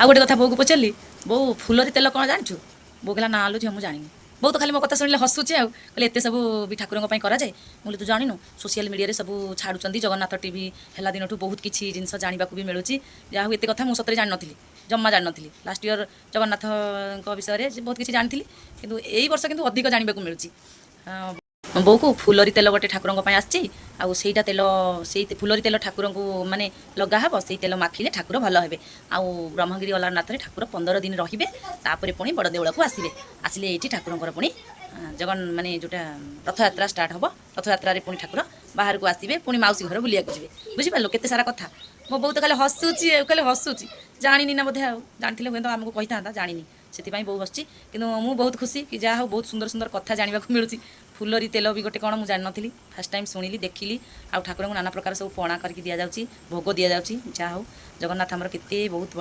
ଆଉ ଗୋଟେ କଥା ବୋଉକୁ ପଚାରିଲି, ବୋଉ ଫୁଲରି ତେଲ କ'ଣ ଜାଣିଛୁ? ବୋଉ କହିଲା ନା ଆଲୁ ଝିଅ ମୁଁ ଜାଣିନି। ବୋଉ ତ ଖାଲି ମୋ କଥା ଶୁଣିଲେ ହସୁଛି ଆଉ, କହିଲେ ଏତେ ସବୁ ବି ଠାକୁରଙ୍କ ପାଇଁ କରାଯାଏ। ମୁଁ କହିଲି ତୁ ଜାଣିନୁ, ସୋସିଆଲ ମିଡ଼ିଆରେ ସବୁ ଛାଡ଼ୁଛନ୍ତି, ଜଗନ୍ନାଥ ଟିଭି ହେଲା ଦିନଠୁ ବହୁତ କିଛି ଜିନିଷ ଜାଣିବାକୁ ବି ମିଳୁଛି। ଯାହା ହଉ ଏତେ କଥା ମୁଁ ସତରେ ଜାଣିନଥିଲି, ଜମା ଜାଣିନଥିଲି। ଲାଷ୍ଟ ଇୟର ଜଗନ୍ନାଥଙ୍କ ବିଷୟରେ ବହୁତ କିଛି ଜାଣିଥିଲି, କିନ୍ତୁ ଏଇ ବର୍ଷ କିନ୍ତୁ ଅଧିକ ଜାଣିବାକୁ ମିଳୁଛି। ବୋଉକୁ ଫୁଲରି ତେଲ ଗୋଟେ ଠାକୁରଙ୍କ ପାଇଁ ଆସିଛି, ଆଉ ସେଇଟା ତେଲ, ସେଇ ଫୁଲରି ତେଲ ଠାକୁରଙ୍କୁ ମାନେ ଲଗା ହେବ। ସେଇ ତେଲ ମାଖିଲେ ଠାକୁର ଭଲ ହେବେ। ଆଉ ବ୍ରହ୍ମଗିରି ଅଲାରନାଥରେ ଠାକୁର 15 ଦିନ ରହିବେ, ତାପରେ ପୁଣି ବଡ଼ ଦେଉଳକୁ ଆସିବେ। ଆସିଲେ ଏଇଠି ଠାକୁରଙ୍କର ପୁଣି ମାନେ ଯେଉଁଟା ରଥଯାତ୍ରା ଷ୍ଟାର୍ଟ ହେବ, ରଥଯାତ୍ରାରେ ପୁଣି ଠାକୁର ବାହାରକୁ ଆସିବେ, ପୁଣି ମାଉସୀ ଘର ବୁଲିବାକୁ ଯିବେ। ବୁଝିପାରିଲ କେତେ ସାରା କଥା। ମୋ ବୋଉ ତ ଖାଲି ହସୁଛି, ଖାଲି ହସୁଛି। ଜାଣିନି ନା ବୋଧେ, ଆଉ ଜାଣିଥିଲେ ହୁଏତ ଆମକୁ କହିଥାନ୍ତା, ଜାଣିନି, ସେଥିପାଇଁ ବୋଉ ହସୁଛି। କିନ୍ତୁ ମୁଁ ବହୁତ ଖୁସି କି ଯାହା ହଉ ବହୁତ ସୁନ୍ଦର ସୁନ୍ଦର କଥା ଜାଣିବାକୁ ମିଳୁଛି। ଫୁଲରି ତେଲ ବି ଗୋଟେ କ'ଣ ମୁଁ ଜାଣିନଥିଲି, ଫାର୍ଷ୍ଟ ଟାଇମ୍ ଶୁଣିଲି, ଦେଖିଲି। ଆଉ ଠାକୁରଙ୍କୁ ନାନା ପ୍ରକାର ସବୁ ପଣା କରିକି ଦିଆଯାଉଛି, ଭୋଗ ଦିଆଯାଉଛି। ଯାହା ହଉ ଜଗନ୍ନାଥ ଆମର କେତେ ବହୁତ